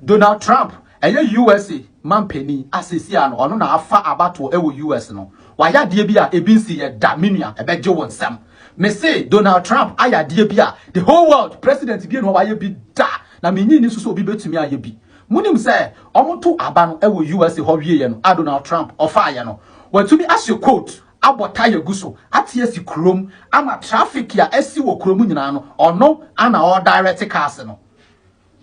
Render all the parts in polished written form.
Donald Trump USA man penny asisiano ono na afa abato ewo US no waya de bia ebinsi ye daminia ebeje won sam me say Donald Trump aya de bia the whole world president bi no waya bi da na menyi ni so obi betumi aye bi munim say omoto aba no ewo US ho wie ye no Donald Trump ofa ye no watumi asyo quote abota ye guso atie si krom ama traffic ya esi wo krom nyina no ono ana all direct cars no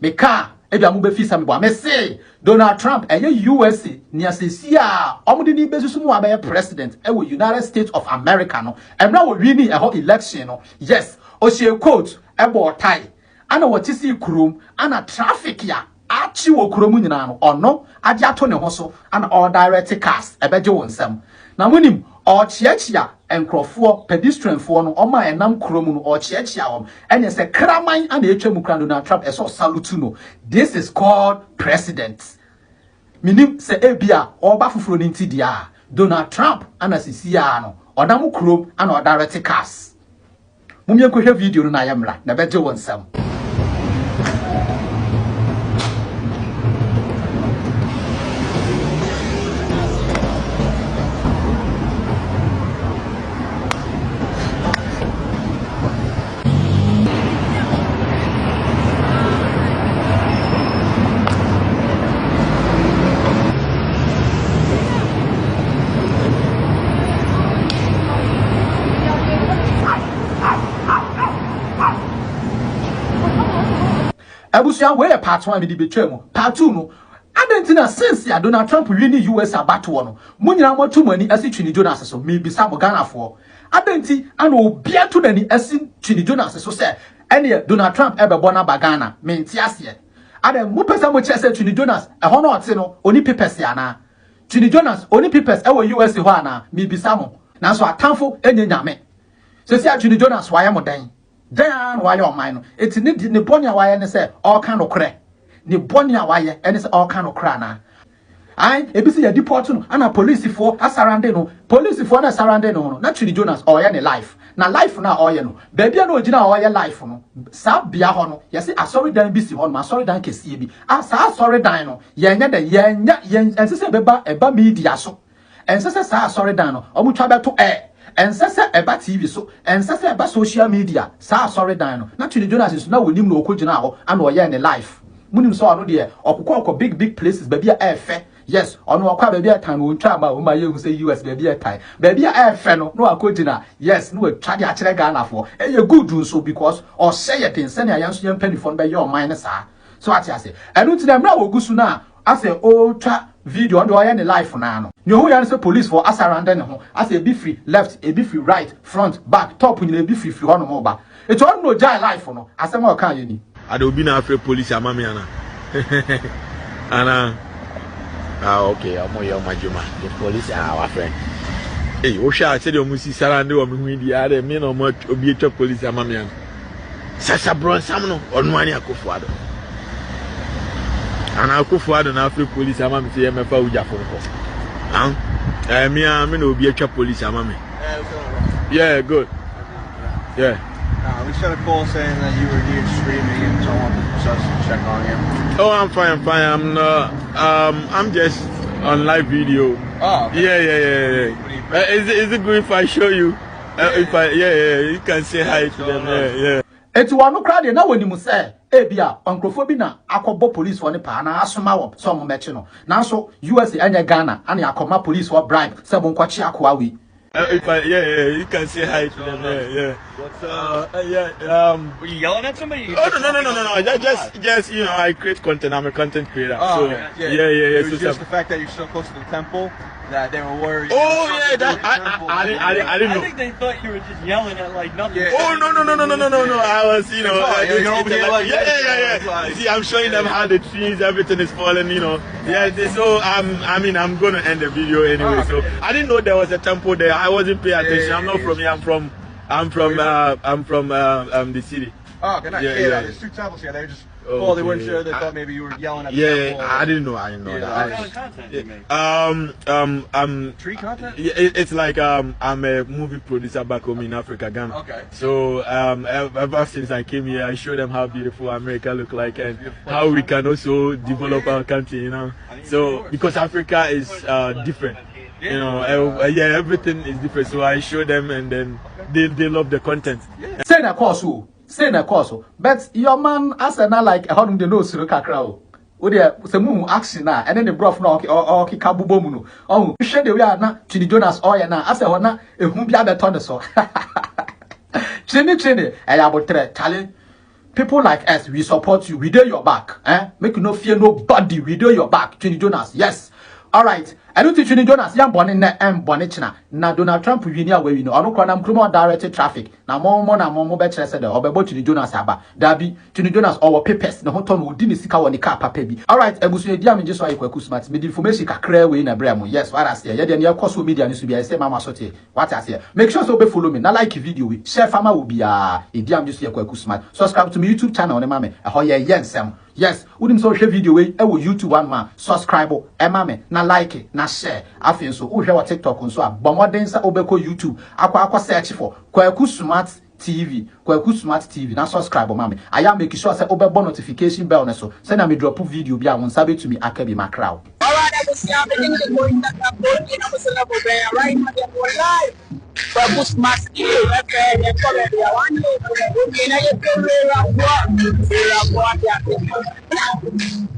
me car ebia mo be fi sa me bo me say Donald Trump USA ni asesi a omudi ni besusu mu abaye president ewo United States of America no emra wo wi ni eho election no yes o she quote ebo tai ana wotisi krom ana traffic ya achi wo krom nyina no ono ade ato ne ho so ana all direct cars ebeje wonsam na munim o chiachia enkrofo pedestrian fo no o ma enam kromu no o chiachia wom ene se kraman ana etwam kran Donald Trump eso salute no. This is called president. Minim se ebia o ba fufuro ni ntidia Donald Trump ana sisia no odam krom ana o direct cars. Mumye kohwe video no na yamra na beje wonsam. Abusia we part 1 me di betwam part 2 no adentina since ya Donald Trump wini US abato no munyina moto mani asi Twene Jonas so me bisa mo Ghana fo adenti ana obia to nani asi Twene Jonas so say ene Donald Trump ebebo na bagana menti ase ade mo pesa mo chese Twene Jonas ho na ote no oni papers ya na Twene Jonas oni papers e wo US ho ana me bisa mo na so atamfo enyanyame se sia Twene Jonas waye mo dan dan waye o man no eti ne bonia waye ne say all kind of kre ne bonia waye ene say all kind of kra na ai ebisi ya deport no ana police for asarande no police for na asarande no na Twene Jonas oye ne life na life na oye no baby na ogina oye life no sa bia ho no yesi asori dan bisi ho no asori dan kesie bi asa asori dan no yenya de yenya ensese beba eba media so ensese sa asori dan no omutwa beto ensese eba TV so ensese eba social media sa sorry dan no na Twene Jonas so na wonim no okogina ho ana oye ne life munim so ono de okokọ big places baby a efe yes ono okwa baby a tan wontwa ma o ma ye hu say US baby a tan baby a efe no no akogina yes no atwa de a kire Ghana fo eye good so because or say it in sene ayanso yem panifo no be your mind sa so ati ase enu ti dem na wogusu na ase o twa video on the life na no nyo ya say police for asarande ne ho ase be free left e be free right front back top nyina be free ho no mo ba e to no jai life no asem o kan ye ni ade obi na afre police amame ana ana okay omo ye omajuma the police are our friend o sha say the omusi sarande o me hu di ade me no mo obi etwa police amame ana sasa bro sam no onu ani Akufo-Addo ana Akufo-Addo na afre police amame say me fa uja for me no be a police amame. Yeah, good. Yeah. We sent a call saying that you were here streaming and so on to check on you. Oh, I'm fine. I'm just on live video. Oh. Okay. Yeah. Is it good if I show you? You can say hi to them. Yeah. Eti wanu crowd na woni mu say ebia onkrofo bi na akobo police for ne pa na asoma wo so mo meche no na so USA anya Ghana ana akoma police for bribe say mo nkwachi akwa we you can say hi to them. Yeah. What's Were you yelling at somebody? Oh no. Just I create content. I'm a content creator. Oh, so okay. Yeah. It was just the fact that you're so close to the temple that they were worried. Oh yeah, I didn't know. I think they thought you were just yelling at like nothing. Yeah. Oh no. I was, Yeah. You see, I'm showing them how the trees, everything is falling, Yeah, so I'm gonna end the video anyway. So I didn't know there was a temple there. I wasn't paying attention. I'm not from here. I'm from the city. Oh, okay, nice. Yeah. There's two temples here. They're just Oh, they weren't sure. They thought maybe you were yelling at the Yeah, temple. I didn't know. I didn't know that. What kind of content do you make? Tree content? Yeah, it's like I'm a movie producer back home in Africa, Ghana. Okay. So ever since I came here, I show them how beautiful America look like and how we can also develop our country, you know. So because Africa is different, you know, everything is different. So I show them, and then they love the content. Say na course, but your man as na like how them know suru kakra. O dey say mu action na and then the broth na o kika bubo mu no. Oh, hwe dey we na Twene Jonas oye na as e ho na ehun bia beto ne so. Twene abotre chale. People like us, we support you. We do your back. Make you no fear nobody. We do your back. Twene Jonas, yes. All right. I don't think Twene Jonas yam born in born china. Na Donald Trump win here where we know. I don't call them criminal directed traffic. Na more better said the obebo Twene Jonas aba. Dabi Twene Jonas our papers. No hoton wo di ni sika woni car papa bi. All right. Ebusu edi am just why KwakuSmart. Me the information kakra we na bremo. Yes, what I say. Yeah, the near course media news be I say mama sote. What I say. Make sure so be follow me. Na like video we. Share farmer will be edi am just KwakuSmart. Subscribe to my YouTube channel ne mame. E ho ye yensem. Yes, udim so share video we e wo YouTube one man. Subscribe e mame na like na share. Afin so wo hwe wa TikTok nso a bomoden sa obeko YouTube. Akwa search for KwakuSmart TV, KwakuSmart TV. Na subscribe mame. I am make sure say obebo notification bell ne so. Send na me drop video bi a won sabe to me Akabe macrow. Alright, I was happening to go in that boat, you know, so right now they're live. KwakuSmart TV, let's say they're coming here. One day, we're going to get a